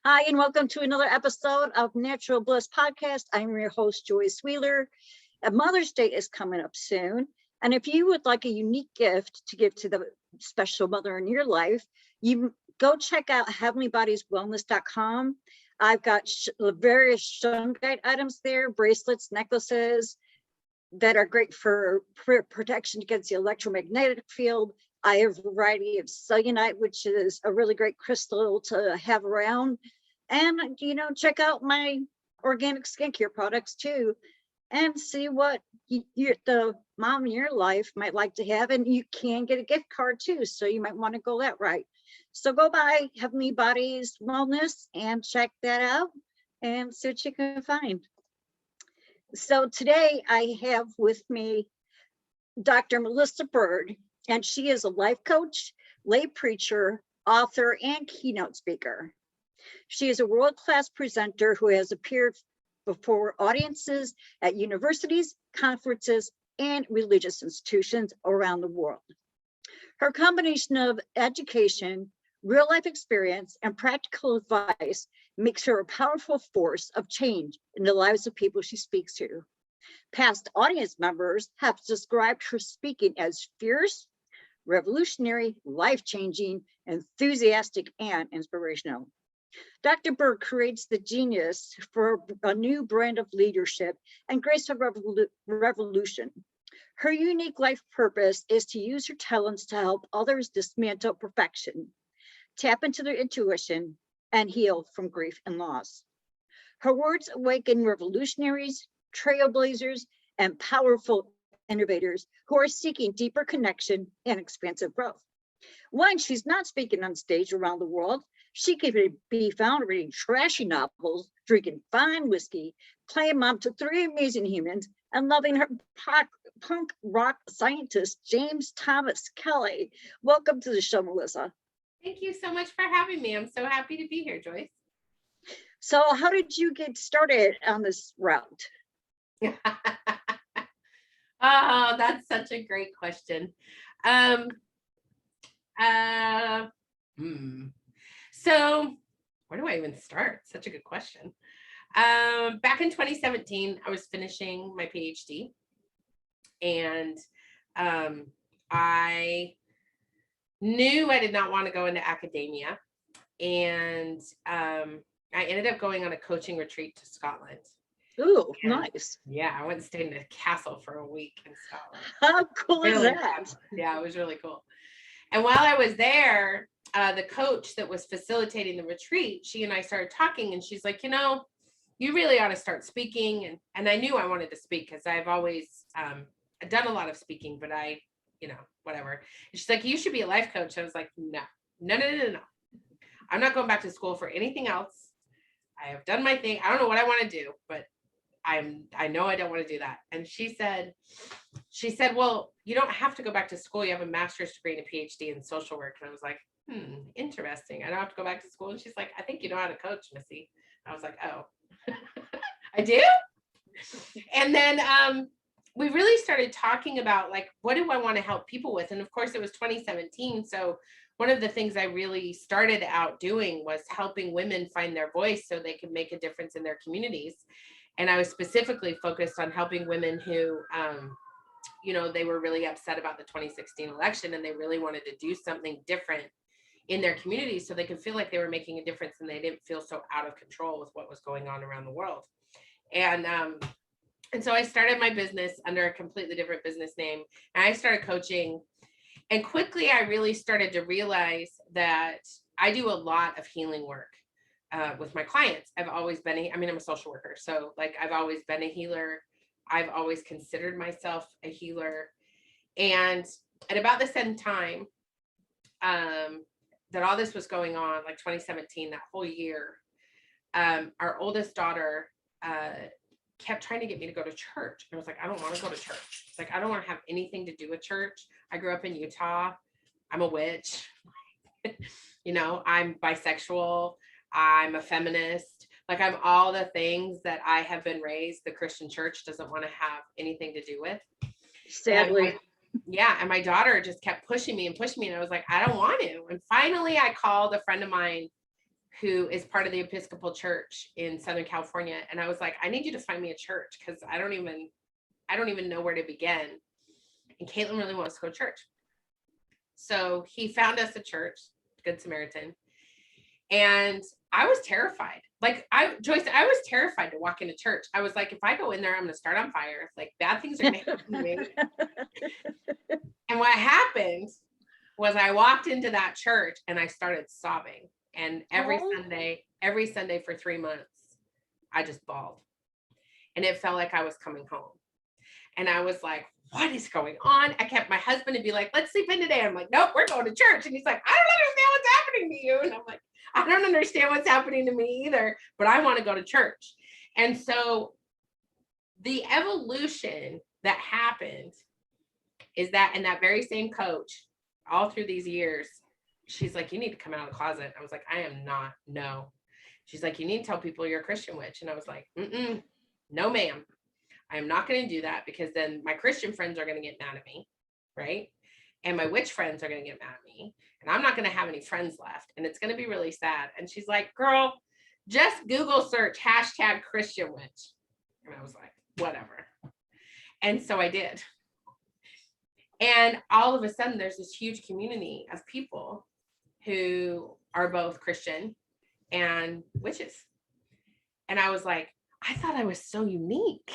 Hi, and welcome to another episode of Natural Bliss Podcast. I'm your host, Joyce Wheeler. Mother's Day is coming up soon. And if you would like a unique gift to give to the special mother in your life, you go check out heavenlybodieswellness.com. I've got various sun guide items there, bracelets, necklaces that are great for protection against the electromagnetic field. I have a variety of cellulite, which is a really great crystal to have around. And, check out my organic skincare products too, and see what the mom in your life might like to have. And you can get a gift card too, so you might want to go that right. So go by Heavenly Bodies Wellness and check that out and see what you can find. So today I have with me Dr. Melissa Bird, and she is a life coach, lay preacher, author, and keynote speaker. She is a world-class presenter who has appeared before audiences at universities, conferences, and religious institutions around the world. Her combination of education, real-life experience, and practical advice makes her a powerful force of change in the lives of people she speaks to. Past audience members have described her speaking as fierce, revolutionary, life-changing, enthusiastic, and inspirational. Dr. Bird creates the genius for a new brand of leadership and graceful revolution. Her unique life purpose is to use her talents to help others dismantle perfection, tap into their intuition, and heal from grief and loss. Her words awaken revolutionaries, trailblazers, and powerful innovators who are seeking deeper connection and expansive growth. When she's not speaking on stage around the world, she can be found reading trashy novels, drinking fine whiskey, playing mom to three amazing humans, and loving her punk rock scientist, James Thomas Kelly. Welcome to the show, Melissa. Thank you so much for having me. I'm so happy to be here, Joyce. So how did you get started on this route? Oh, that's such a great question. So where do I even start? Such a good question. Back in 2017, I was finishing my PhD, and I knew I did not want to go into academia, and I ended up going on a coaching retreat to Scotland. Ooh, nice. Yeah, I went and stayed in a castle for a week in Scotland. How cool is that? Yeah, it was really cool. And while I was there, the coach that was facilitating the retreat, she and I started talking, and she's like, you really ought to start speaking. And I knew I wanted to speak because I've always done a lot of speaking, but whatever. And she's like, you should be a life coach. I was like, no. I'm not going back to school for anything else. I have done my thing. I don't know what I want to do, but I know I don't want to do that. And she said, well, you don't have to go back to school. You have a master's degree and a PhD in social work. And I was like, interesting. I don't have to go back to school. And she's like, I think you know how to coach, Missy. I was like, oh, I do? And then we really started talking about, like, what do I want to help people with? And of course, it was 2017. So one of the things I really started out doing was helping women find their voice so they could make a difference in their communities. And I was specifically focused on helping women who, they were really upset about the 2016 election, and they really wanted to do something different in their communities so they could feel like they were making a difference and they didn't feel so out of control with what was going on around the world. And so I started my business under a completely different business name, and I started coaching. And quickly, I really started to realize that I do a lot of healing work with my clients. I've always been, I'm a social worker. So I've always been a healer. I've always considered myself a healer. And at about the same time that all this was going on, like 2017, that whole year, our oldest daughter kept trying to get me to go to church. And I was like, I don't want to go to church. It's like, I don't want to have anything to do with church. I grew up in Utah. I'm a witch. I'm bisexual. I'm a feminist. I'm all the things that I have been raised the Christian church doesn't want to have anything to do with. Sadly. And my daughter just kept pushing me. And I was like, I don't want to. And finally I called a friend of mine who is part of the Episcopal Church in Southern California. And I was like, I need you to find me a church because I don't even know where to begin. And Caitlin really wants to go to church. So he found us a church, Good Samaritan. And I was terrified. Joyce, I was terrified to walk into church. I was like, if I go in there, I'm going to start on fire. Like bad things are going to happen to me. And what happened was I walked into that church and I started sobbing. And every Sunday for 3 months, I just bawled. And it felt like I was coming home. And I was like, what is going on? My husband would be like, let's sleep in today. I'm like, nope, we're going to church. And he's like, I don't understand what's happening to you. And I'm like, I don't understand what's happening to me either, but I want to go to church. And so the evolution that happened is that, and that very same coach, all through these years, she's like, you need to come out of the closet. I was like, I am not, no. She's like, you need to tell people you're a Christian witch. And I was like, no, ma'am. I am not going to do that because then my Christian friends are going to get mad at me, right? And my witch friends are going to get mad at me. And I'm not going to have any friends left. And it's going to be really sad. And she's like, girl, just Google search #Christian witch. And I was like, whatever. And so I did. And all of a sudden, there's this huge community of people who are both Christian and witches. And I was like, I thought I was so unique.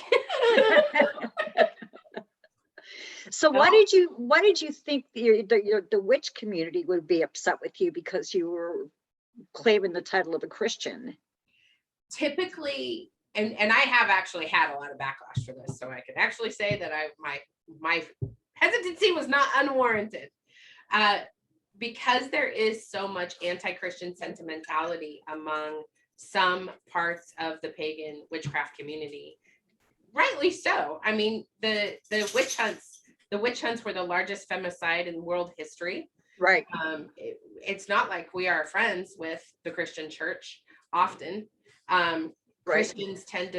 So why did you think the witch community would be upset with you because you were claiming the title of a Christian? Typically, and I have actually had a lot of backlash for this, so I can actually say that my hesitancy was not unwarranted. Because there is so much anti-Christian sentimentality among some parts of the pagan witchcraft community, rightly so. I mean, the witch hunts were the largest femicide in world history. Right. It's not like we are friends with the Christian church often. Right. Christians tend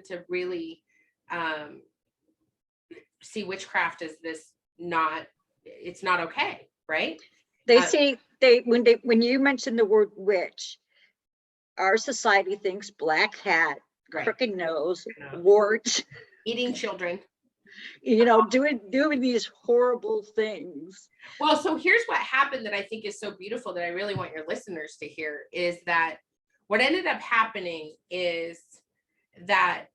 to really see witchcraft as this it's not okay, right? When you mention the word witch, our society thinks black hat, Right. crooked nose, warts, eating children, doing these horrible things. Well, so here's what happened that I think is so beautiful that I really want your listeners to hear is that what ended up happening is that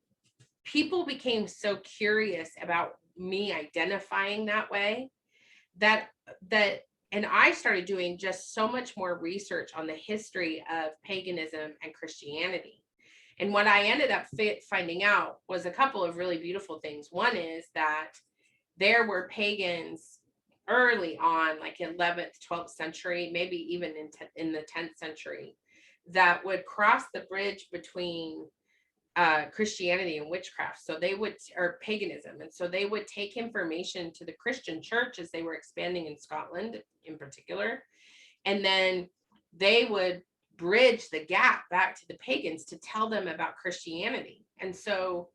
people became so curious about me identifying that way that and I started doing just so much more research on the history of paganism and Christianity. And what I ended up finding out was a couple of really beautiful things. One is that there were pagans early on, like 11th, 12th century, maybe even in the 10th century, that would cross the bridge between Christianity and witchcraft. Or paganism. And so they would take information to the Christian church as they were expanding in Scotland in particular. And then they would bridge the gap back to the pagans to tell them about Christianity. And so,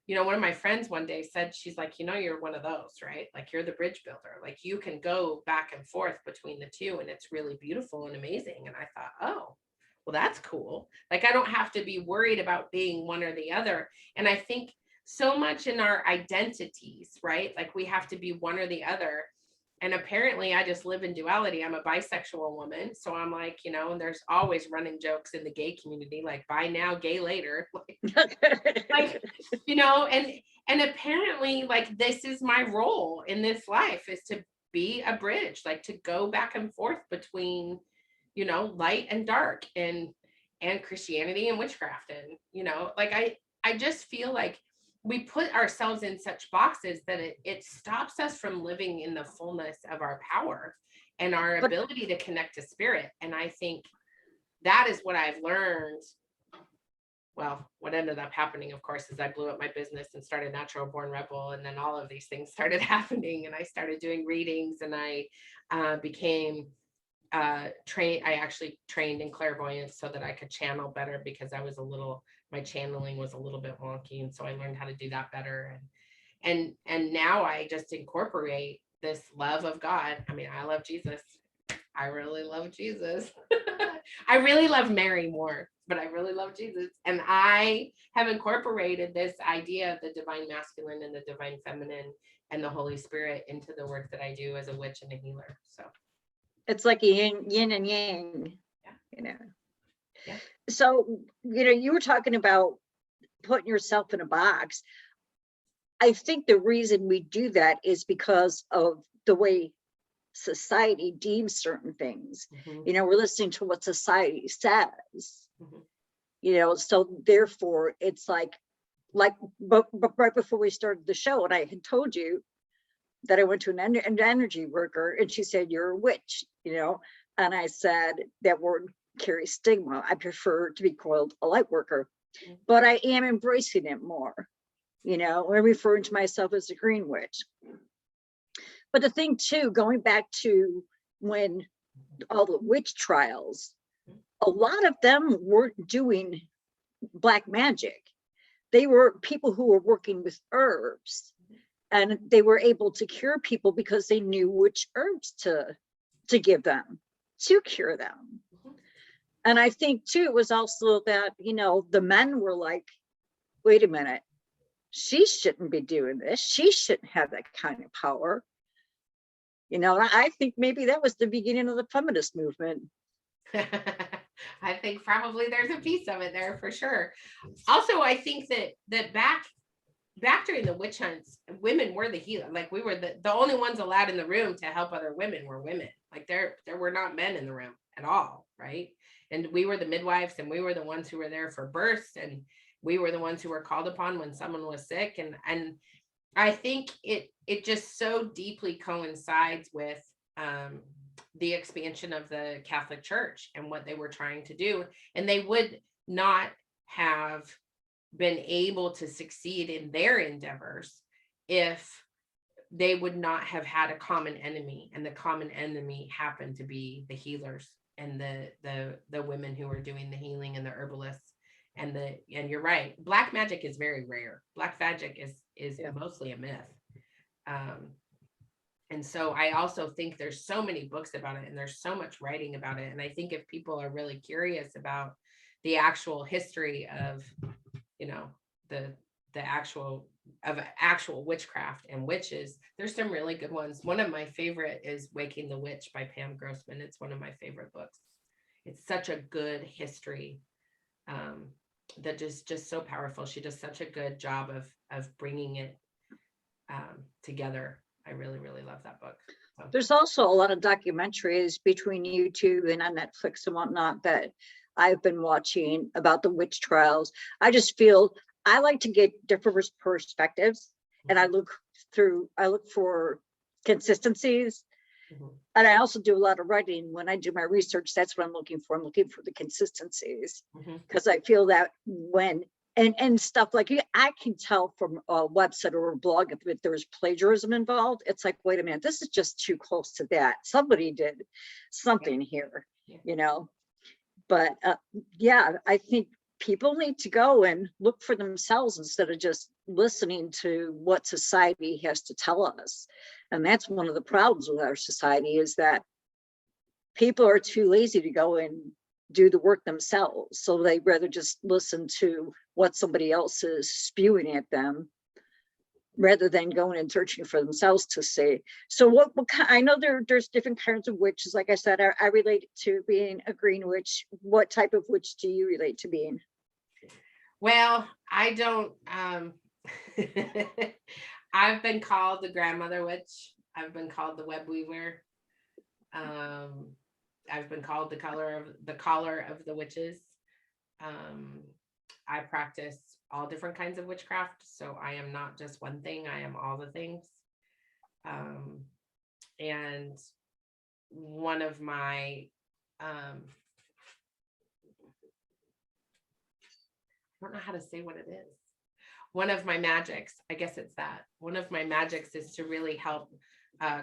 one of my friends one day said, she's like, you're one of those, right? Like you're the bridge builder. Like you can go back and forth between the two and it's really beautiful and amazing. And I thought, oh, well, that's cool. Like I don't have to be worried about being one or the other. And I think so much in our identities, right? Like we have to be one or the other. And apparently I just live in duality. I'm a bisexual woman. So I'm like, and there's always running jokes in the gay community, like bi now, gay later. And apparently like this is my role in this life is to be a bridge, like to go back and forth between, light and dark and Christianity and witchcraft. And, I just feel like we put ourselves in such boxes that it stops us from living in the fullness of our power and our ability to connect to spirit. And I think that is what I've learned. Well, what ended up happening, of course, is I blew up my business and started Natural Born Rebel. And then all of these things started happening and I started doing readings and I became trained. I actually trained in clairvoyance so that I could channel better because my channeling was a little bit wonky. And so I learned how to do that better. And now I just incorporate this love of God. I mean, I love Jesus. I really love Jesus. I really love Mary more, but I really love Jesus. And I have incorporated this idea of the divine masculine and the divine feminine and the Holy Spirit into the work that I do as a witch and a healer. So It's like a yin and yang, yeah. you know. Yeah. So, you were talking about putting yourself in a box. I think the reason we do that is because of the way society deems certain things. We're listening to what society says, so therefore it's like but right before we started the show, and I had told you that I went to an energy worker, and she said, "You're a witch," and I said, that word carries stigma. I prefer to be called a light worker, but I am embracing it more. I'm referring to myself as a green witch. But the thing too, going back to when all the witch trials, a lot of them weren't doing black magic. They were people who were working with herbs, and they were able to cure people because they knew which herbs to give them to cure them. And I think too, it was also that, the men were like, wait a minute, she shouldn't be doing this. She shouldn't have that kind of power. I think maybe that was the beginning of the feminist movement. I think probably there's a piece of it there for sure. Also, I think that back during the witch hunts, women were the healer. Like, we were the only ones allowed in the room to help other women were women. Like, there were not men in the room at all, right? And we were the midwives, and we were the ones who were there for births, and we were the ones who were called upon when someone was sick. And I think it just so deeply coincides with the expansion of the Catholic Church and what they were trying to do. And they would not have been able to succeed in their endeavors if they would not have had a common enemy, and the common enemy happened to be the healers and the women who were doing the healing and the herbalists. And you're right, black magic is very rare. Black magic is mostly a myth. And so I also think there's so many books about it, and there's so much writing about it. And I think if people are really curious about the actual history of, the actual witchcraft and witches, there's some really good ones. One of my favorite is Waking the Witch by Pam Grossman. It's one of my favorite books. It's such a good history that is just so powerful. She does such a good job of bringing it together. I really, really love that book. So. There's also a lot of documentaries between YouTube and on Netflix and whatnot that I've been watching about the witch trials. I just feel I like to get different perspectives, and I look for consistencies. And I also do a lot of writing. When I do my research, that's what I'm looking for. I'm looking for the consistencies, because I feel that when and stuff like, I can tell from a website or a blog if there's plagiarism involved. It's like, wait a minute, this is just too close to that. Somebody did something here, But I think people need to go and look for themselves instead of just listening to what society has to tell us. And that's one of the problems with our society, is that people are too lazy to go and do the work themselves. So they'd rather just listen to what somebody else is spewing at them, rather than going and searching for themselves to see. So what I know there's different kinds of witches. Like I said, I relate to being a green witch. What type of witch do you relate to being? Well, I don't, I've been called the grandmother witch. I've been called the web weaver. I've been called the caller of the witches. I practice all different kinds of witchcraft, so I am not just one thing. I am all the things. And one of my I don't know how to say what it is. One of my magics, I guess it's that. One of my magics is to really help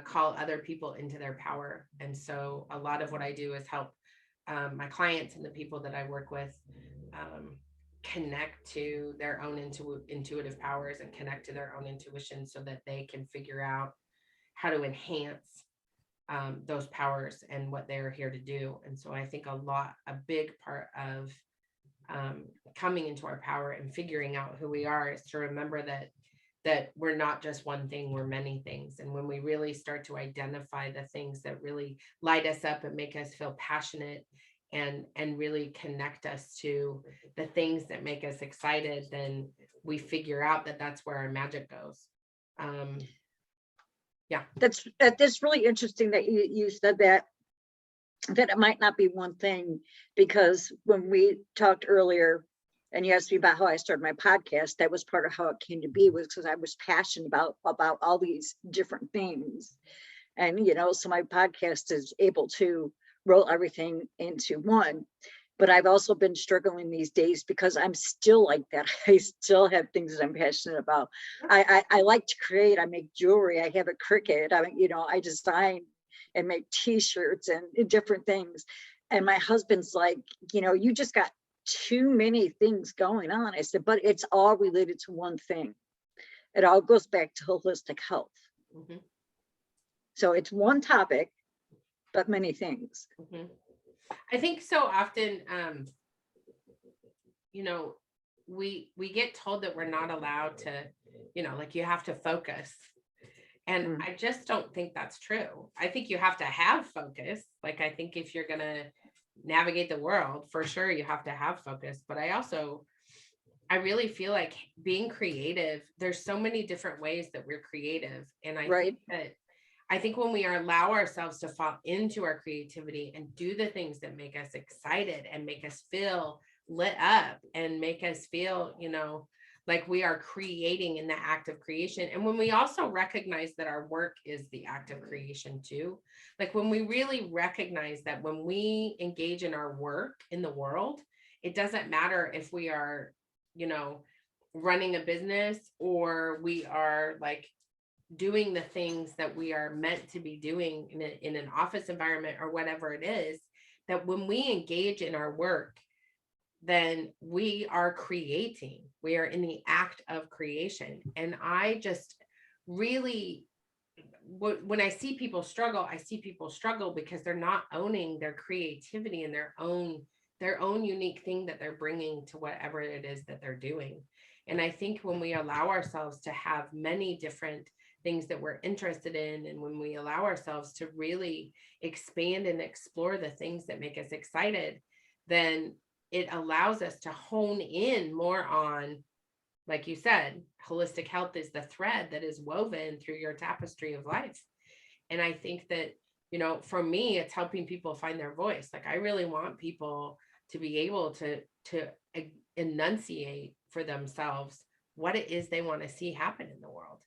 call other people into their power. And so a lot of what I do is help my clients and the people that I work with connect to their own intuitive powers and connect to their own intuition, so that they can figure out how to enhance those powers and what they're here to do. And so I think a big part of coming into our power and figuring out who we are is to remember that we're not just one thing, we're many things. And when we really start to identify the things that really light us up and make us feel passionate and really connect us to the things that make us excited, then we figure out that that's where our magic goes. Yeah. That's really interesting that you said that it might not be one thing, because when we talked earlier and you asked me about how I started my podcast, that was part of how it came to be, was because I was passionate about all these different things. And, so my podcast is able to roll everything into one. But I've also been struggling these days because I'm still like that. I still have things that I'm passionate about. I like to create. I make jewelry. I have a Cricut. I design and make T-shirts and different things. And my husband's like, you just got too many things going on. I said, but it's all related to one thing. It all goes back to holistic health. Mm-hmm. So it's one topic, but many things. Mm-hmm. I think so often, we get told that we're not allowed to, like you have to focus. And I just don't think that's true. I think you have to have focus. Like, I think if you're going to navigate the world, for sure, you have to have focus. But I really feel like being creative, there's so many different ways that we're creative. And I think when we allow ourselves to fall into our creativity and do the things that make us excited and make us feel lit up and make us feel, like we are creating in the act of creation. And when we also recognize that our work is the act of creation too, like when we really recognize that when we engage in our work in the world, it doesn't matter if we are, running a business or we are like doing the things that we are meant to be doing in an office environment or whatever it is, that when we engage in our work, then we are creating. We are in the act of creation. And I just really, when I see people struggle because they're not owning their creativity and their own unique thing that they're bringing to whatever it is that they're doing. And I think when we allow ourselves to have many different things that we're interested in, and when we allow ourselves to really expand and explore the things that make us excited, then it allows us to hone in more on, like you said, holistic health is the thread that is woven through your tapestry of life. And I think that, for me, it's helping people find their voice. Like, I really want people to be able to enunciate for themselves what it is they want to see happen in the world.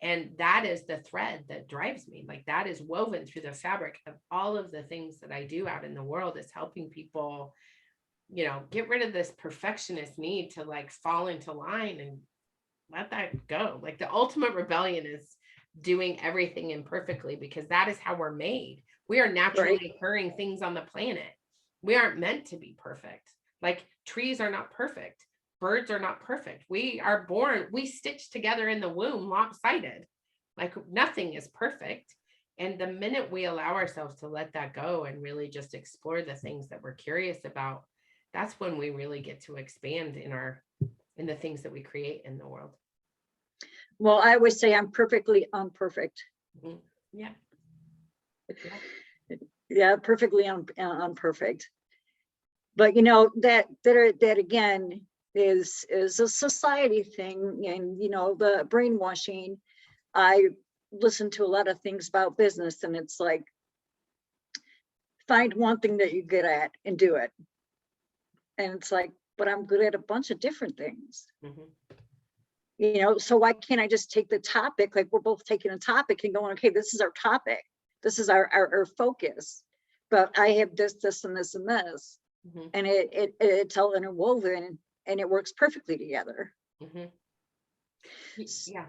And that is the thread that drives me. Like, that is woven through the fabric of all of the things that I do out in the world, is helping people, get rid of this perfectionist need to like fall into line and let that go. Like, the ultimate rebellion is doing everything imperfectly, because that is how we're made. We are naturally occurring things on the planet. We aren't meant to be perfect. Like, trees are not perfect. Birds are not perfect. We are born, we stitched together in the womb lopsided. Like, nothing is perfect. And the minute we allow ourselves to let that go and really just explore the things that we're curious about, that's when we really get to expand in the things that we create in the world. Well, I always say I'm perfectly unperfect. Mm-hmm. Yeah. Yeah, perfectly unperfect. But that again is a society thing, and the brainwashing. I listen to a lot of things about business, and it's like, find one thing that you're good at and do it. And it's like, but I'm good at a bunch of different things. Mm-hmm. So why can't I just take the topic, like we're both taking a topic and going, okay, this is our topic. This is our focus. But I have this, and this, and this. Mm-hmm. And it's all interwoven, and it works perfectly together. Mm-hmm. Yeah.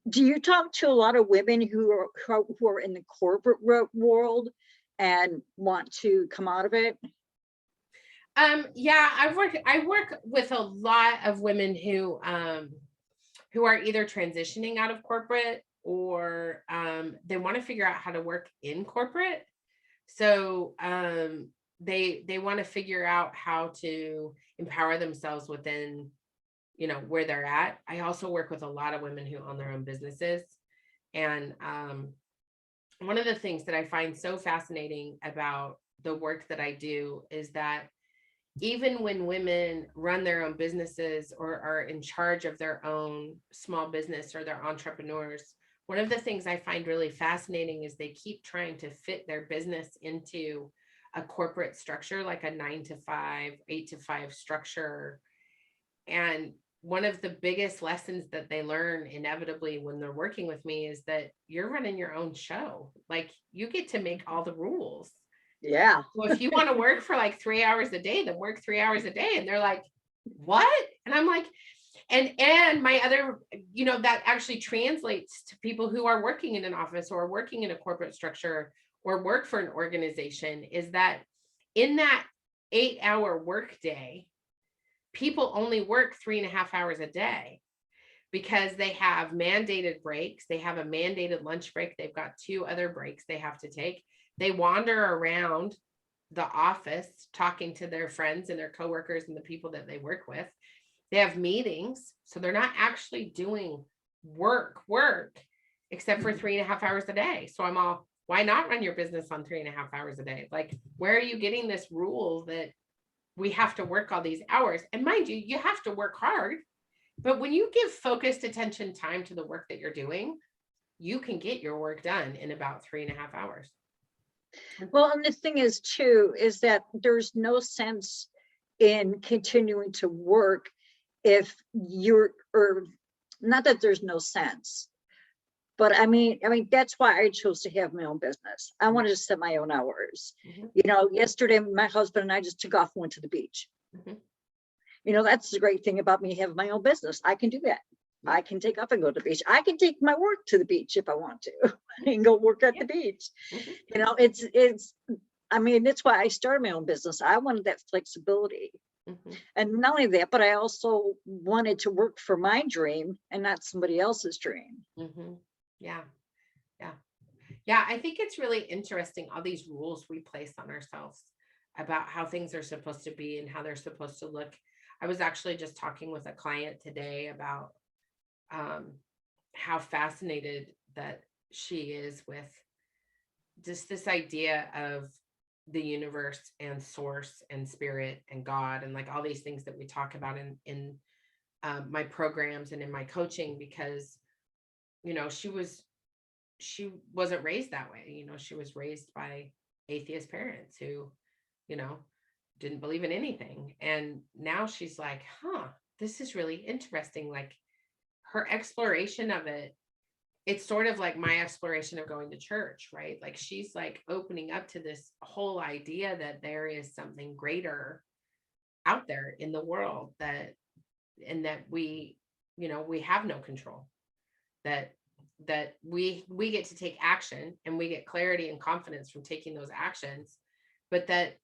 Do you talk to a lot of women who are in the corporate world and want to come out of it? Yeah, I work with a lot of women who are either transitioning out of corporate or they want to figure out how to work in corporate. So they want to figure out how to empower themselves within, where they're at. I also work with a lot of women who own their own businesses. And one of the things that I find so fascinating about the work that I do is that even when women run their own businesses or are in charge of their own small business or they're entrepreneurs, one of the things I find really fascinating is they keep trying to fit their business into a corporate structure, like a 9 to 5, 8 to 5 structure. And one of the biggest lessons that they learn inevitably when they're working with me is that you're running your own show. Like, you get to make all the rules. Yeah. Well, if you want to work for like 3 hours a day, then work 3 hours a day. And they're like, what? And I'm like, and my other, that actually translates to people who are working in an office or working in a corporate structure or work for an organization, is that in that 8-hour workday, people only work 3.5 hours a day because they have mandated breaks. They have a mandated lunch break. They've got 2 other breaks they have to take. They wander around the office talking to their friends and their coworkers and the people that they work with. They have meetings. So they're not actually doing work, except for 3.5 hours a day. So I'm all, why not run your business on 3.5 hours a day? Like, where are you getting this rule that we have to work all these hours? And mind you, you have to work hard. But when you give focused attention time to the work that you're doing, you can get your work done in about 3.5 hours. Well, and the thing is too, is that there's no sense in continuing to work if you're, or not that there's no sense, but I mean, that's why I chose to have my own business. I wanted to set my own hours. Yesterday, my husband and I just took off and went to the beach. That's the great thing about me having my own business. I can do that. I can take off and go to the beach. I can take my work to the beach if I want to and go work at the beach. That's why I started my own business. I wanted that flexibility. And not only that, but I also wanted to work for my dream and not somebody else's dream. Yeah. I think it's really interesting, all these rules we place on ourselves about how things are supposed to be and how they're supposed to look. I was actually just talking with a client today about how fascinated that she is with just this idea of the universe and source and spirit and God and like all these things that we talk about in my programs and in my coaching, because she wasn't raised that way. She was raised by atheist parents who didn't believe in anything, and now she's like, this is really interesting. Like, her exploration of it, it's sort of like my exploration of going to church, right? Like, she's like opening up to this whole idea that there is something greater out there in the world, that we have no control, that we get to take action and we get clarity and confidence from taking those actions, but that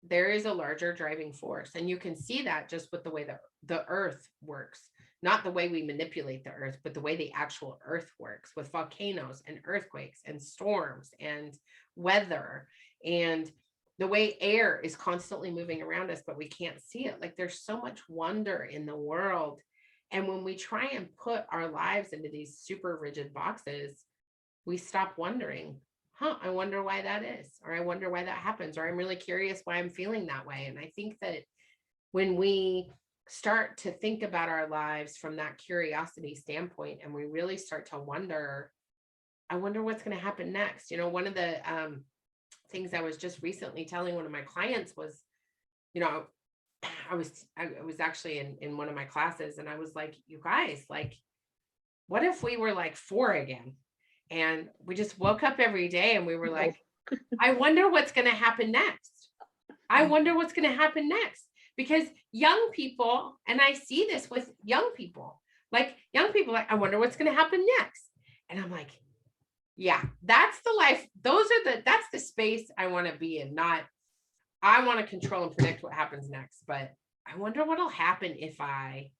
there is a larger driving force. And you can see that just with the way that the earth works. Not the way we manipulate the earth, but the way the actual earth works, with volcanoes and earthquakes and storms and weather, and the way air is constantly moving around us, but we can't see it. Like, there's so much wonder in the world. And when we try and put our lives into these super rigid boxes, we stop wondering, I wonder why that is, or I wonder why that happens, or I'm really curious why I'm feeling that way. And I think that when we start to think about our lives from that curiosity standpoint, and we really start to wonder, I wonder what's going to happen next. One of the things I was just recently telling one of my clients was, I was actually in one of my classes, and I was like, you guys, like, what if we were like 4 again, and we just woke up every day and we were like, I wonder what's going to happen next. I wonder what's going to happen next. Because young people, and I see this with young people, like, I wonder what's going to happen next. And I'm like, yeah, that's the life. That's the space I want to be in. Not, I want to control and predict what happens next, but I wonder what'll happen if I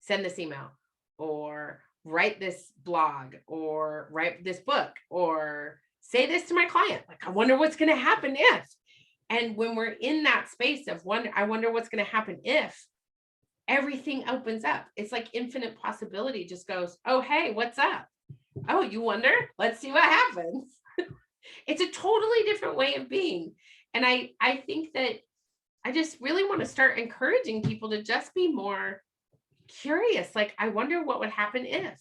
send this email, or write this blog or write this book or say this to my client. Like, I wonder what's going to happen if. And when we're in that space of wonder, I wonder what's going to happen if, everything opens up. It's like infinite possibility just goes, oh, hey, what's up? Oh, you wonder? Let's see what happens. It's a totally different way of being. And I think that I just really want to start encouraging people to just be more curious. Like, I wonder what would happen if,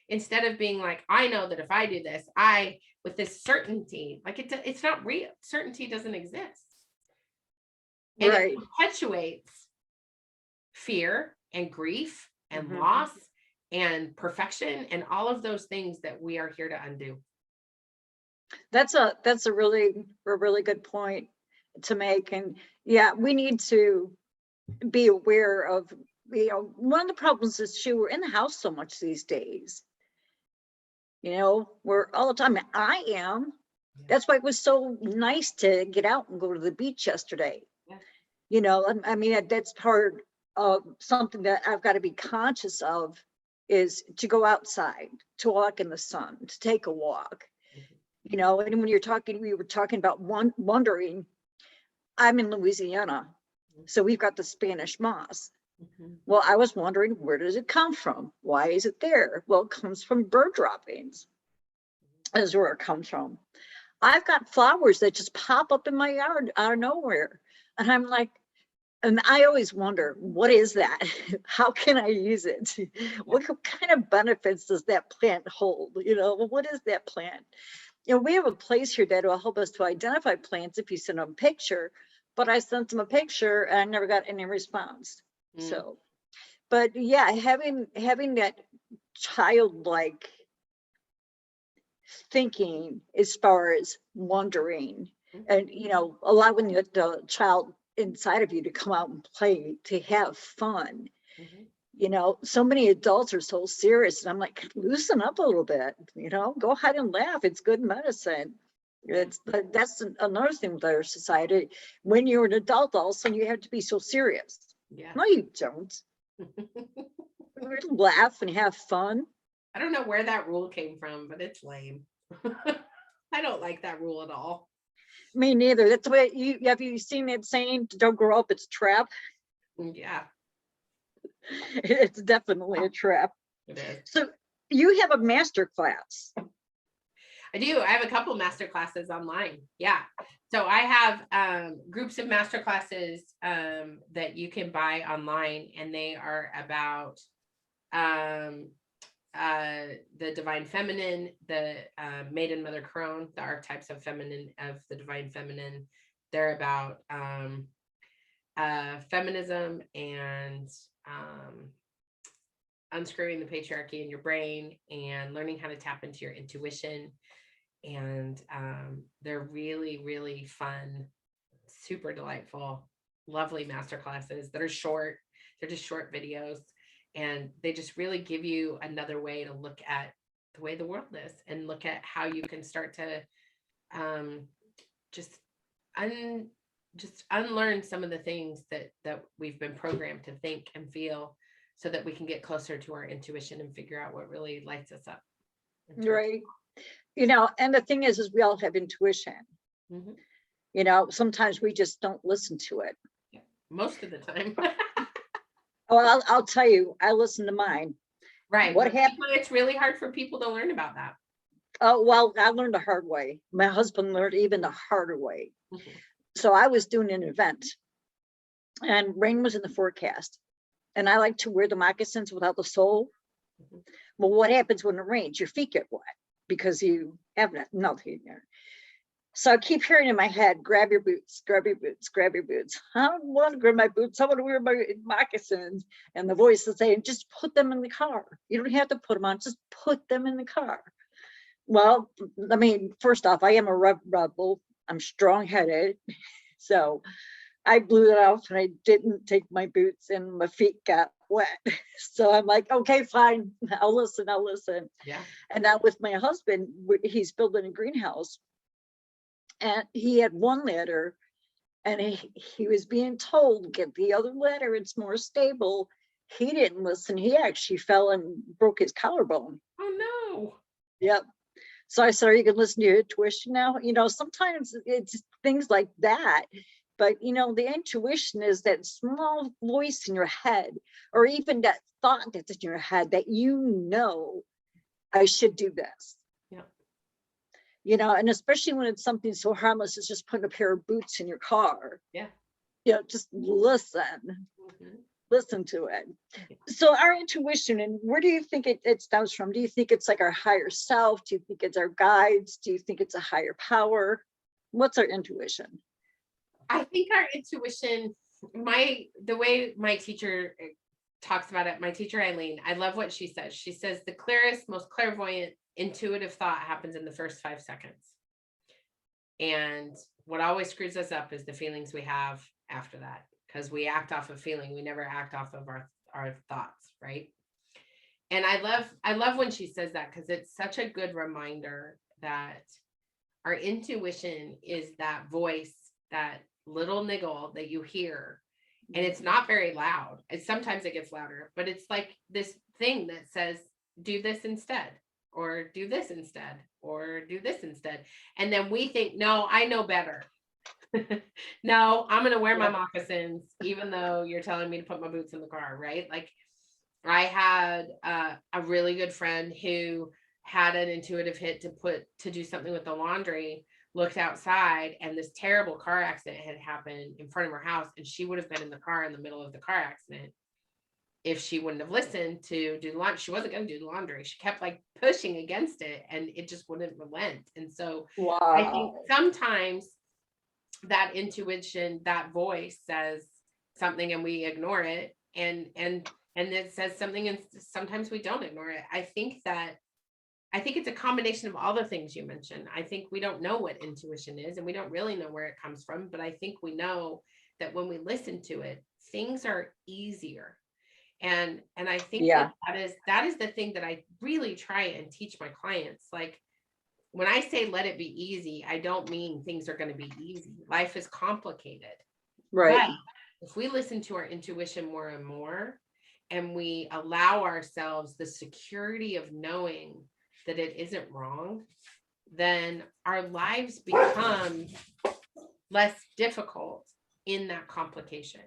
instead of being like, I know that if I do this, with this certainty, like it's not real. Certainty doesn't exist. And Right. it perpetuates fear and grief and Mhm. loss and perfection and all of those things that we are here to undo. That's a really good point to make. And yeah, we need to be aware of, one of the problems is we're in the house so much these days. We're all the time. I am. Yeah. That's why it was so nice to get out and go to the beach yesterday. Yeah. I mean, that's part of something that I've got to be conscious of, is to go outside, to walk in the sun, to take a walk. Mhm. And when we were talking about wandering, I'm in Louisiana, so we've got the Spanish moss. Mhm. Well, I was wondering, where does it come from? Why is it there? Well, it comes from bird droppings, is where it comes from. I've got flowers that just pop up in my yard out of nowhere. And I'm like, and I always wonder, what is that? How can I use it? What kind of benefits does that plant hold? What is that plant? We have a place here that will help us to identify plants if you send them a picture, but I sent them a picture and I never got any response. Mm. So, but yeah, having that childlike thinking as far as wondering, and allowing the child inside of you to come out and play, to have fun. Mhm. So many adults are so serious, and I'm like, loosen up a little bit, go ahead and laugh. It's good medicine. That's another thing with our society. When you're an adult, all of a sudden you have to be so serious. Yeah. No, you don't. Laugh and have fun. I don't know where that rule came from, but it's lame. I don't like that rule at all. Me neither. That's the way have you seen that saying, don't grow up, it's a trap? Yeah, It's definitely a trap. it is. So you have a master class. I do. I have a couple master classes online. Yeah. So I have groups of master classes that you can buy online, and they are about the divine feminine, the maiden mother crone, the archetypes of the divine feminine. They're about feminism and unscrewing the patriarchy in your brain and learning how to tap into your intuition. And they're really, really fun, super delightful, lovely master classes that are short. They're just short videos, and they just really give you another way to look at the way the world is, and look at how you can start to just unlearn some of the things that we've been programmed to think and feel, so that we can get closer to our intuition and figure out what really lights us up. Right. And the thing is we all have intuition. Mm-hmm. Sometimes we just don't listen to it. Yeah, most of the time. Oh, I'll tell you, I listen to mine. Right. What happened? It's really hard for people to learn about that. Oh, well, I learned the hard way. My husband learned even the harder way. Mm-hmm. So I was doing an event, and rain was in the forecast, and I like to wear the moccasins without the sole. Mm-hmm. Well, what happens when it rains? Your feet get wet because you have nothing there. So I keep hearing in my head, grab your boots, grab your boots, grab your boots. I don't want to grab my boots. I want to wear my moccasins. And the voice is saying, just put them in the car. You don't have to put them on, just put them in the car. Well, I mean, first off, I am a rebel. I'm strong-headed. So I blew it off, and I didn't take my boots, and my feet got wet. So I'm like, okay, fine. I'll listen. Yeah. And now with my husband, he's building a greenhouse. And he had one ladder, and he was being told, get the other ladder, it's more stable. he didn't listen. He actually fell and broke his collarbone. Oh no. Yep. So I said, are you going to listen to your intuition now? Sometimes it's things like that. But, the intuition is that small voice in your head, or even that thought that's in your head that I should do this. Yeah. And especially when it's something so harmless as just putting a pair of boots in your car. Yeah. Just listen. Mm-hmm. Listen to it. So our intuition, and where do you think it stems from? Do you think it's like our higher self? Do you think it's our guides? Do you think it's a higher power? What's our intuition? I think our intuition, the way my teacher talks about it, my teacher Eileen, I love what she says. She says the clearest, most clairvoyant, intuitive thought happens in the first 5 seconds. And what always screws us up is the feelings we have after that, because we act off of feeling. We never act off of our thoughts, right? And I love when she says that, because it's such a good reminder that our intuition is that voice, that little niggle that you hear, and it's not very loud. Sometimes it gets louder, but it's like this thing that says, do this instead, or do this instead, or do this instead. And then we think, no, I know better. No, I'm going to wear my moccasins, even though you're telling me to put my boots in the car, right? Like, I had a really good friend who had an intuitive hit to do something with the laundry, looked outside, and this terrible car accident had happened in front of her house. And she would have been in the car in the middle of the car accident if she wouldn't have listened to do the laundry. She wasn't going to do the laundry. She kept like pushing against it, and it just wouldn't relent. And so I think sometimes that intuition, that voice says something and we ignore it, and it says something, and sometimes we don't ignore it. I think it's a combination of all the things you mentioned. I think we don't know what intuition is, and we don't really know where it comes from, but I think we know that when we listen to it, things are easier. And I think that is the thing that I really try and teach my clients. Like, when I say let it be easy, I don't mean things are going to be easy. Life is complicated. Right. But if we listen to our intuition more and more, and we allow ourselves the security of knowing that it isn't wrong, then our lives become less difficult in that complication.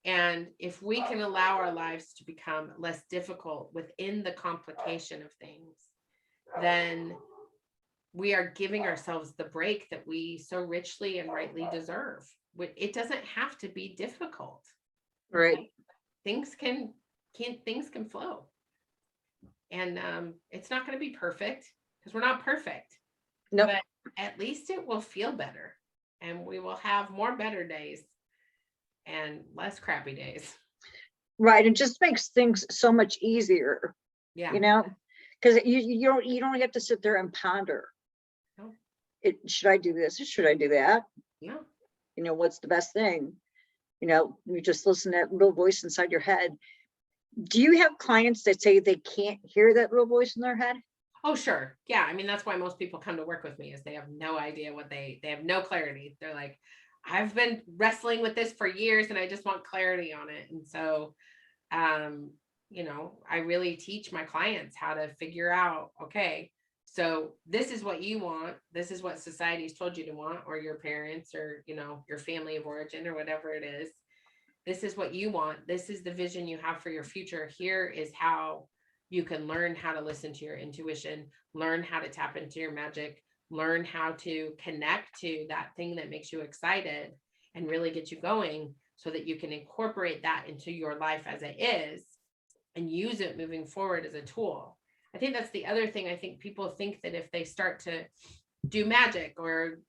And if we can allow our lives to become less difficult within the complication of things, then we are giving ourselves the break that we so richly and rightly deserve. It doesn't have to be difficult. Right. Things can flow. And it's not going to be perfect, because we're not perfect. No. But at least it will feel better, and we will have more better days and less crappy days. Right. It just makes things so much easier. Yeah. Because you don't have to sit there and ponder. No. Should I do this? Or should I do that? Yeah. What's the best thing? You just listen to that little voice inside your head. Do you have clients that say they can't hear that little voice in their head? Oh, sure. Yeah. I mean, that's why most people come to work with me, is they have no idea they have no clarity. They're like, I've been wrestling with this for years and I just want clarity on it. And so, I really teach my clients how to figure out, okay, so this is what you want. This is what society's told you to want, or your parents, or, your family of origin, or whatever it is. This is what you want. This is the vision you have for your future. Here is how you can learn how to listen to your intuition, learn how to tap into your magic, learn how to connect to that thing that makes you excited and really get you going, so that you can incorporate that into your life as it is and use it moving forward as a tool. I think that's the other thing. I think people think that if they start to do magic, or,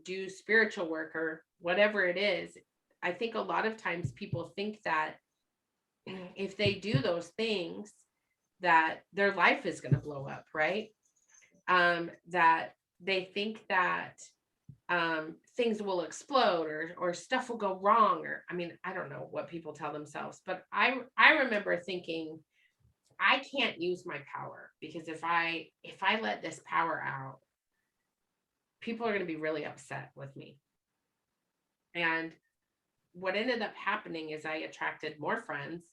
do spiritual work, or whatever it is, I think a lot of times people think that if they do those things, that their life is going to blow up, right? That they think that things will explode, or stuff will go wrong, or, I mean, I don't know what people tell themselves, but I remember thinking, I can't use my power, because if I let this power out, people are going to be really upset with me. And what ended up happening is I attracted more friends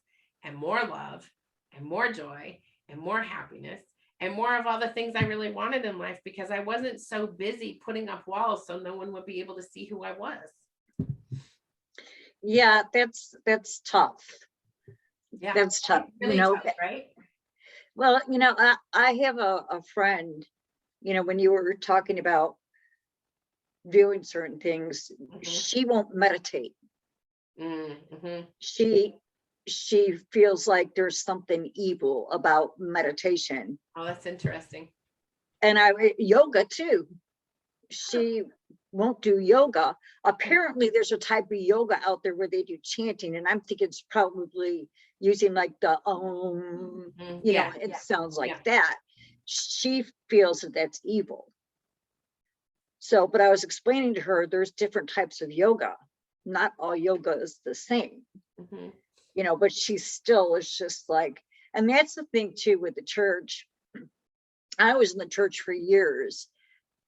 and more love and more joy and more happiness and more of all the things I really wanted in life, because I wasn't so busy putting up walls so no one would be able to see who I was. Yeah, that's tough. Yeah, That's tough. really tough, right? Well, I have a friend, when you were talking about doing certain things, she won't meditate. She feels like there's something evil about meditation. Oh, that's interesting. And yoga too. She won't do yoga. Apparently there's a type of yoga out there where they do chanting, and I'm thinking it's probably using like the it sounds like that. She feels that that's evil. So, but I was explaining to her there's different types of yoga. Not all yoga is the same. But she still is just like, and that's the thing too with the church. I was in the church for years,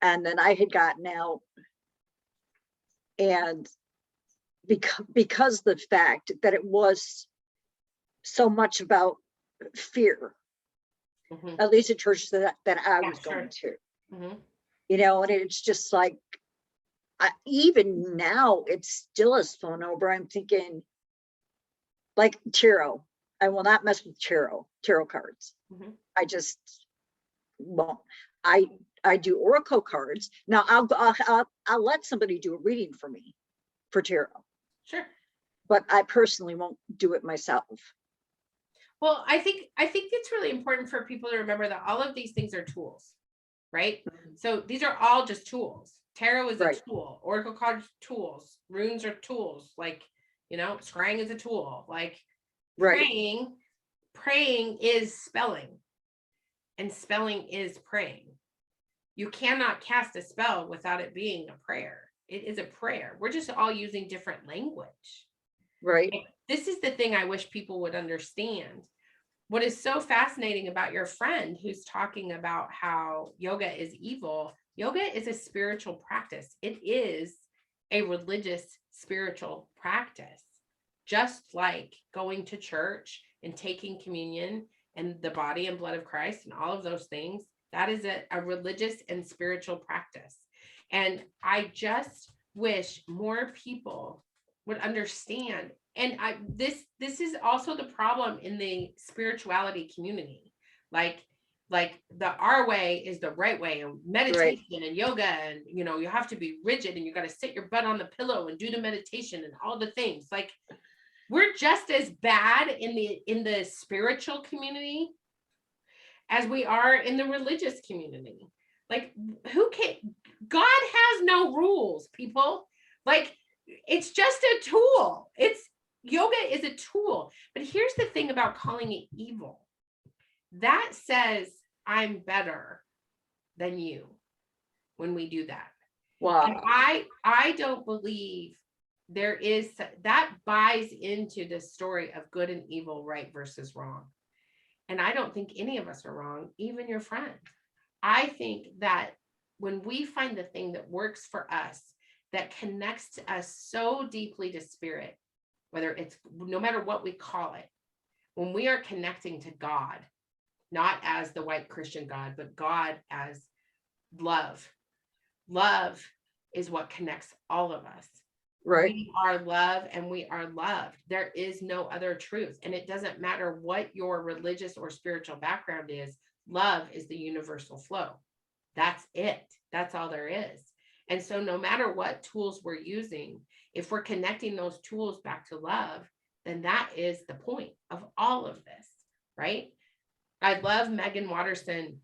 and then I had gotten out, and because the fact that it was so much about fear, at least a church that I was going to, and it's just like, even now it's still a phone over. I'm thinking like tarot. I will not mess with tarot cards. I just won't. I do oracle cards. Now I'll let somebody do a reading for me for tarot. Sure. But I personally won't do it myself. Well, I think it's really important for people to remember that all of these things are tools, right? So these are all just tools. Tarot is a tool. Oracle cards, tools. Runes are tools. Like, scrying is a tool. Like, praying is spelling, and spelling is praying. You cannot cast a spell without it being a prayer. It is a prayer. We're just all using different language. Right. Like, this is the thing I wish people would understand. What is so fascinating about your friend who's talking about how yoga is evil? Yoga is a spiritual practice. It is a religious spiritual practice, just like going to church and taking communion and the body and blood of Christ and all of those things. That is a religious and spiritual practice. And I just wish more people would understand. And this is also the problem in the spirituality community. Like the our way is the right way, and meditation and yoga, and you have to be rigid, and you got to sit your butt on the pillow and do the meditation and all the things. Like, we're just as bad in the spiritual community as we are in the religious community. Like, God has no rules, people. Like, it's just a tool. Yoga is a tool. But here's the thing about calling it evil. That says I'm better than you when we do that. Wow. And I don't believe there is, that buys into the story of good and evil, right versus wrong. And I don't think any of us are wrong, even your friend. I think that when we find the thing that works for us, that connects us so deeply to spirit, whether it's, no matter what we call it, when we are connecting to God, not as the white Christian God, but God as love. Love is what connects all of us. Right. We are love, and we are loved. There is no other truth. And it doesn't matter what your religious or spiritual background is. Love is the universal flow. That's it. That's all there is. And so no matter what tools we're using, if we're connecting those tools back to love, then that is the point of all of this, right? I love Megan Watterson.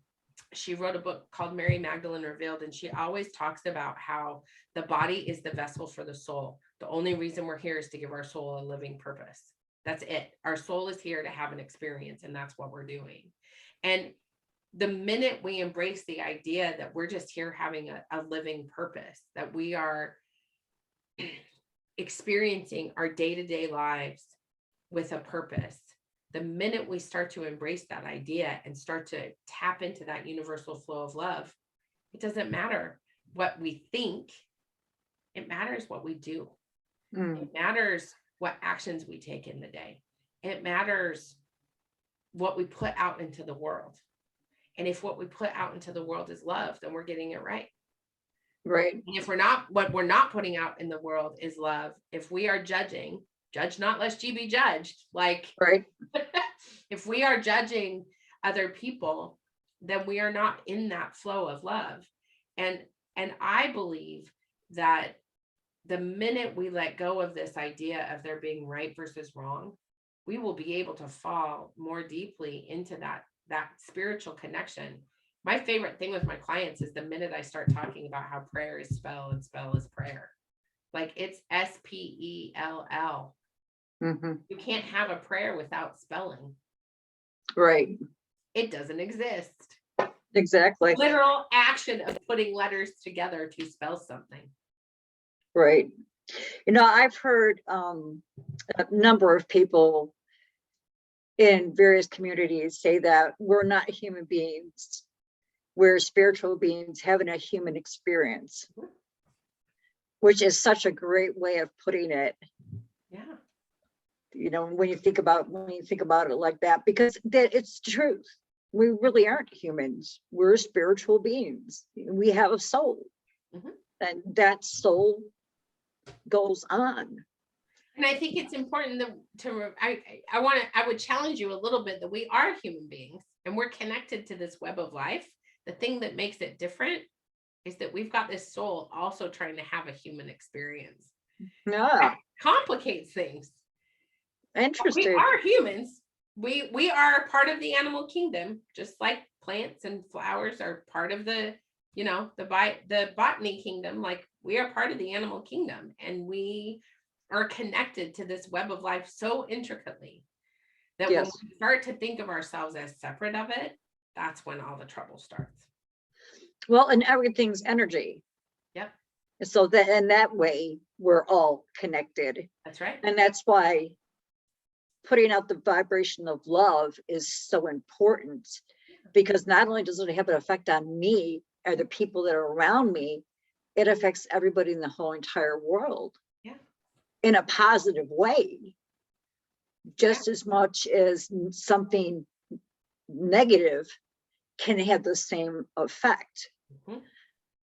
She wrote a book called Mary Magdalene Revealed, and she always talks about how the body is the vessel for the soul. The only reason we're here is to give our soul a living purpose. That's it. Our soul is here to have an experience, and that's what we're doing. And the minute we embrace the idea that we're just here having a living purpose, that we are experiencing our day-to-day lives with a purpose, the minute we start to embrace that idea and start to tap into that universal flow of love, it doesn't matter what we think. It matters what we do. It matters what actions we take in the day. It matters what we put out into the world. And if what we put out into the world is love, then we're getting it right. Right. And if what we're not putting out in the world is love, if we are judging, judge not lest ye be judged. Like, right. If we are judging other people, then we are not in that flow of love. And I believe that the minute we let go of this idea of there being right versus wrong, we will be able to fall more deeply into that spiritual connection. My favorite thing with my clients is the minute I start talking about how prayer is spell and spell is prayer. Like, it's SPELL. You can't have a prayer without spelling. Right. It doesn't exist. Exactly. Literal action of putting letters together to spell something. Right. You know, I've heard a number of people in various communities say that we're not human beings. We're spiritual beings having a human experience, which is such a great way of putting it. Yeah. You know, when you think about it like that, because it's truth. We really aren't humans. We're spiritual beings. We have a soul, and that soul goes on. And I think it's important I would challenge you a little bit that we are human beings and we're connected to this web of life. The thing that makes it different is that we've got this soul also trying to have a human experience. Yeah. That complicates things. Interesting. We are humans. We are part of the animal kingdom, just like plants and flowers are part of the botany kingdom. Like, we are part of the animal kingdom, and we are connected to this web of life so intricately that when we start to think of ourselves as separate of it, that's when all the trouble starts. Well, and everything's energy. Yep. So that in that way, we're all connected. That's right. And that's why putting out the vibration of love is so important, because not only does it have an effect on me or the people that are around me, it affects everybody in the whole entire world. Yeah. In a positive way, just as much as something negative can have the same effect.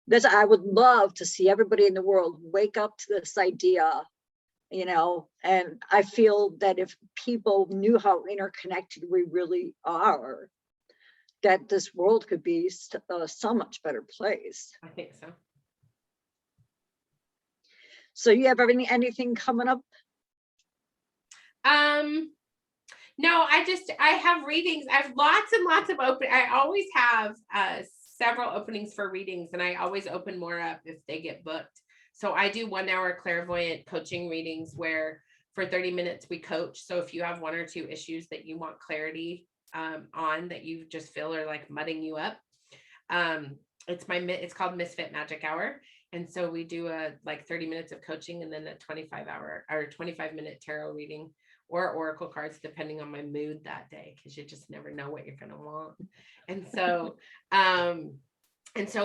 That's, I would love to see everybody in the world wake up to this idea, you know, and I feel that if people knew how interconnected we really are, that this world could be so much better place. I think so. So you have anything coming up? No, I have readings. I have lots and lots of I always have several openings for readings, and I always open more up if they get booked. So I do 1 hour clairvoyant coaching readings where for 30 minutes we coach. So if you have 1 or 2 issues that you want clarity on, that you just feel are like mudding you up, it's called Misfit Magic Hour. And so we do a 30 minutes of coaching and then a 25-minute tarot reading or oracle cards, depending on my mood that day, because you just never know what you're going to want. And so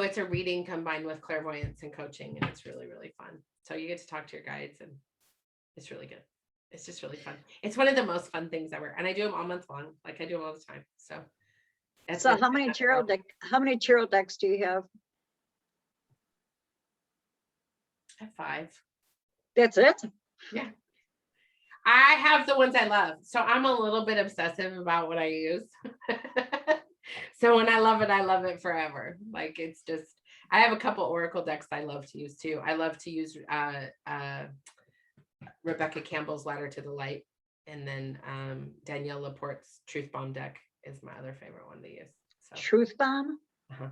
it's a reading combined with clairvoyance and coaching, and it's really, really fun. So you get to talk to your guides, and it's really good. It's just really fun. It's one of the most fun things ever. And I do them all month long. Like, I do them all the time. So how many tarot decks do you have? I have 5. That's it? Yeah. I have the ones I love. So I'm a little bit obsessive about what I use. So when I love it forever. Like, it's just, I have a couple oracle decks I love to use too. I love to use Rebecca Campbell's Ladder to the Light. And then Danielle Laporte's Truth Bomb deck is my other favorite one to use. So. Truth Bomb? Uh-huh.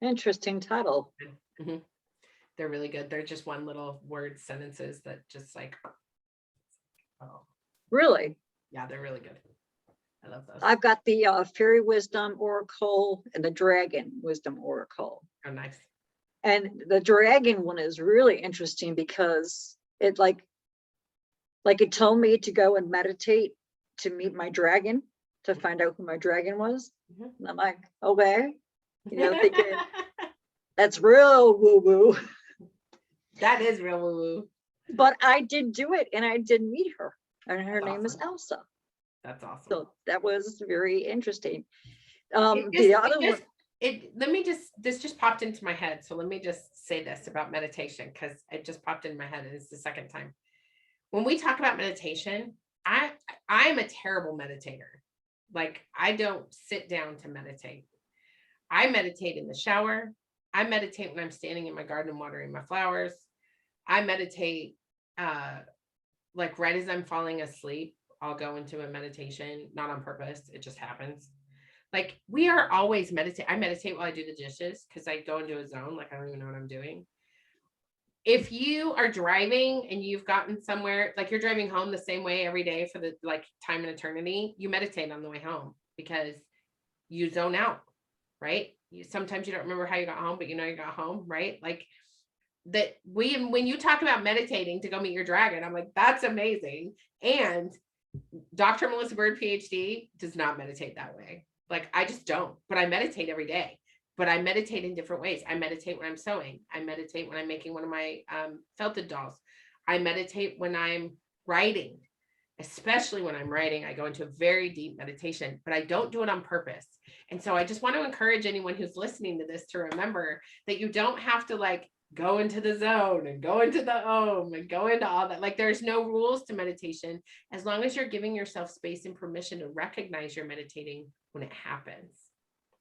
Interesting title. Mm-hmm. They're really good. They're just one little word sentences that just like, oh. Really? Yeah, they're really good. I love those. I've got the Fairy Wisdom Oracle and the Dragon Wisdom Oracle. Oh, nice. And the Dragon one is really interesting because it like it told me to go and meditate to meet my dragon, to find out who my dragon was. And I'm like, okay, you know, thinking that's real woo-woo. That is real woo-woo. But I did do it, and I did meet her, and her That's name is awesome. Elsa. That's awesome. So that was very interesting. It The just, other one, let me just, this just popped into my head. So let me just say this about meditation, because it just popped in my head and it's the second time. When we talk about meditation, I'm a terrible meditator. Like, I don't sit down to meditate. I meditate in the shower. I meditate when I'm standing in my garden watering my flowers. I meditate like right as I'm falling asleep. I'll go into a meditation, not on purpose. It just happens. Like, we are always meditating. I meditate while I do the dishes because I go into a zone. Like, I don't even know what I'm doing. If you are driving and you've gotten somewhere, like you're driving home the same way every day for the like time and eternity, you meditate on the way home because you zone out, right? Sometimes you don't remember how you got home, but you know you got home, right? Like that. When you talk about meditating to go meet your dragon, I'm like, that's amazing. And Dr. Melissa Bird, PhD, does not meditate that way. Like, I just don't, but I meditate every day. But I meditate in different ways. I meditate when I'm sewing. I meditate when I'm making one of my felted dolls. I meditate when I'm writing, especially when I'm writing. I go into a very deep meditation, but I don't do it on purpose. And so I just want to encourage anyone who's listening to this to remember that you don't have to like go into the zone and go into the Om and go into all that. Like, there's no rules to meditation as long as you're giving yourself space and permission to recognize you're meditating when it happens.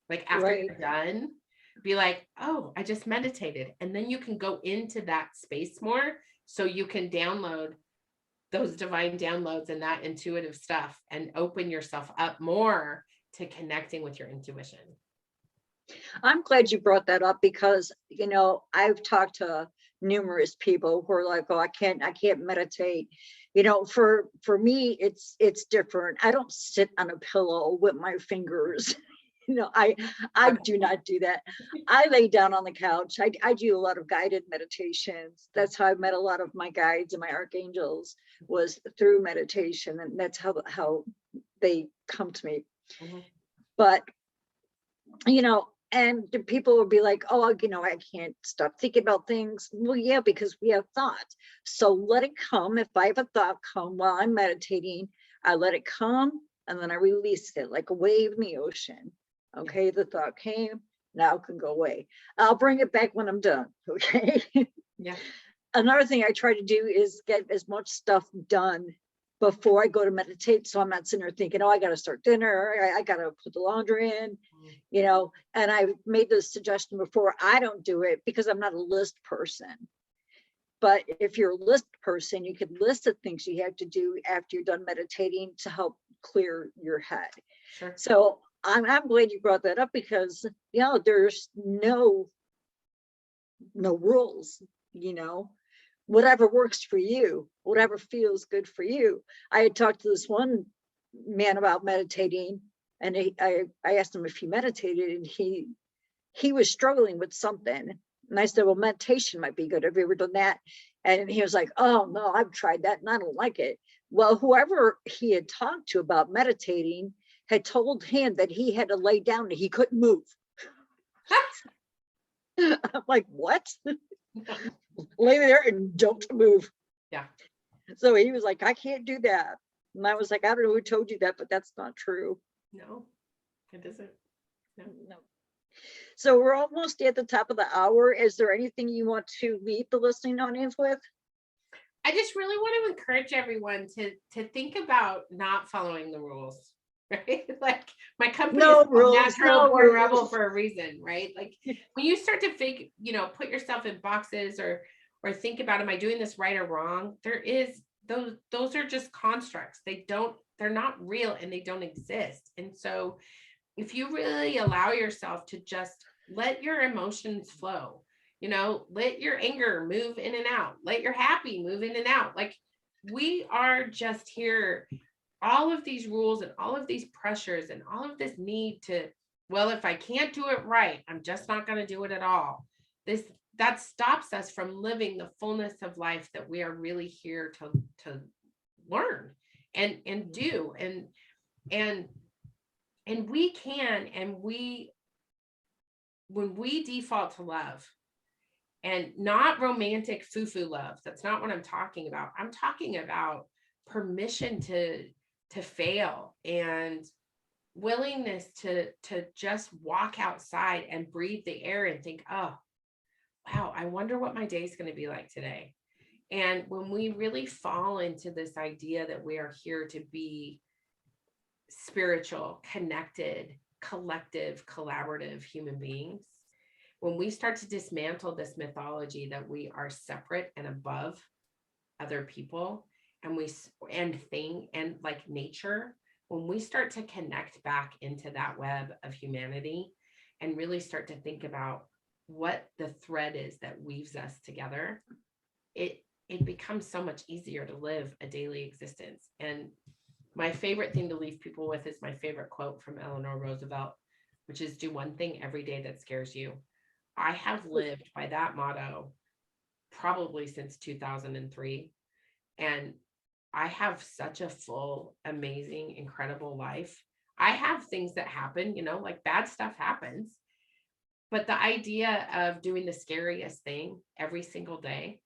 Like, after right. you're done, be like, oh, I just meditated. And then you can go into that space more so you can download those divine downloads and that intuitive stuff and open yourself up more to connecting with your intuition. I'm glad you brought that up because, I've talked to numerous people who are like, oh, I can't meditate. For me, it's different. I don't sit on a pillow with my fingers. I do not do that. I lay down on the couch. I do a lot of guided meditations. That's how I met a lot of my guides and my archangels, was through meditation, and that's how they come to me. Mm-hmm. But and the people would be like, oh, I can't stop thinking about things. Well, yeah, because we have thoughts. So let it come. If I have a thought come while I'm meditating, I let it come and then I release it like a wave in the ocean. Okay, yeah. The thought came, now it can go away. I'll bring it back when I'm done. Okay. Yeah. Another thing I try to do is get as much stuff done before I go to meditate. So I'm not sitting there thinking, oh, I got to start dinner. I got to put the laundry in, and I've made this suggestion before. I don't do it because I'm not a list person. But if you're a list person, you could list the things you have to do after you're done meditating to help clear your head. Sure. So I'm glad you brought that up because, there's no rules, whatever works for you, whatever feels good for you. I had talked to this one man about meditating, and I asked him if he meditated, and he was struggling with something. And I said, well, meditation might be good. Have you ever done that? And he was like, oh, no, I've tried that and I don't like it. Well, whoever he had talked to about meditating had told him that he had to lay down and he couldn't move. I'm like, what? Lay there and don't move. Yeah. So he was like, I can't do that. And I was like, I don't know who told you that, but that's not true. No, it isn't. No. So we're almost at the top of the hour. Is there anything you want to leave the listening audience with? I just really want to encourage everyone to think about not following the rules. Right? Like, my company is Natural Born Rebel for a reason, right? Like, when you start to think, put yourself in boxes or think about, am I doing this right or wrong? There is those are just constructs. They're not real and they don't exist. And so if you really allow yourself to just let your emotions flow, let your anger move in and out, let your happy move in and out. Like, we are just here. All of these rules and all of these pressures and all of this need to, well, if I can't do it right, I'm just not going to do it at all. That stops us from living the fullness of life that we are really here to learn and do. And we can, when we default to love and not romantic foo-foo love. That's not what I'm talking about. I'm talking about permission to fail, and willingness to just walk outside and breathe the air and think, oh, wow, I wonder what my day is going to be like today. And when we really fall into this idea that we are here to be spiritual, connected, collective, collaborative human beings, when we start to dismantle this mythology that we are separate and above other people and like nature, when we start to connect back into that web of humanity and really start to think about what the thread is that weaves us together, it becomes so much easier to live a daily existence. And my favorite thing to leave people with is my favorite quote from Eleanor Roosevelt, which is, do one thing every day that scares you. I have lived by that motto probably since 2003. And I have such a full, amazing, incredible life. I have things that happen, like bad stuff happens. But the idea of doing the scariest thing every single day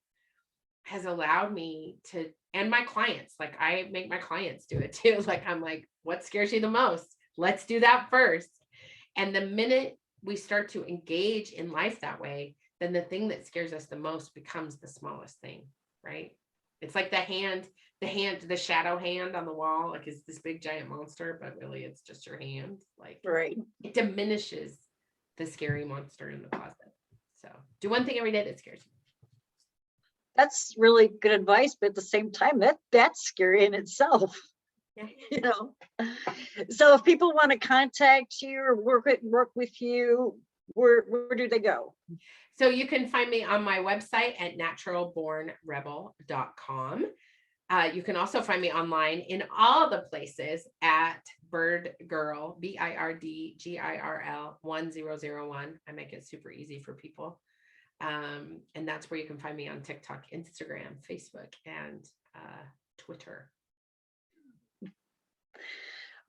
has allowed me to, and my clients, like I make my clients do it too. Like, I'm like, what scares you the most? Let's do that first. And the minute we start to engage in life that way, then the thing that scares us the most becomes the smallest thing, right? It's like the shadow hand on the wall, like it's this big giant monster, but really it's just your hand. Like, Right. it diminishes the scary monster in the closet. So do one thing every day that scares you. That's really good advice, but at the same time, that's scary in itself. Yeah. So if people want to contact you or work with you, where do they go? So you can find me on my website at naturalbornrebel.com. You can also find me online in all the places at birdgirl, BIRDGIRL 1001. I make it super easy for people. And that's where you can find me on TikTok, Instagram, Facebook, and Twitter.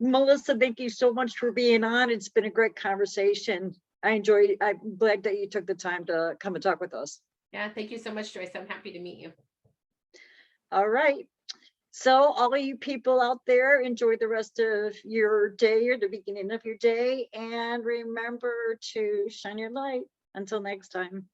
Melissa, thank you so much for being on. It's been a great conversation. I'm glad that you took the time to come and talk with us. Yeah, thank you so much, Joyce. I'm happy to meet you. All right. So all of you people out there, enjoy the rest of your day or the beginning of your day. And remember to shine your light. Until next time.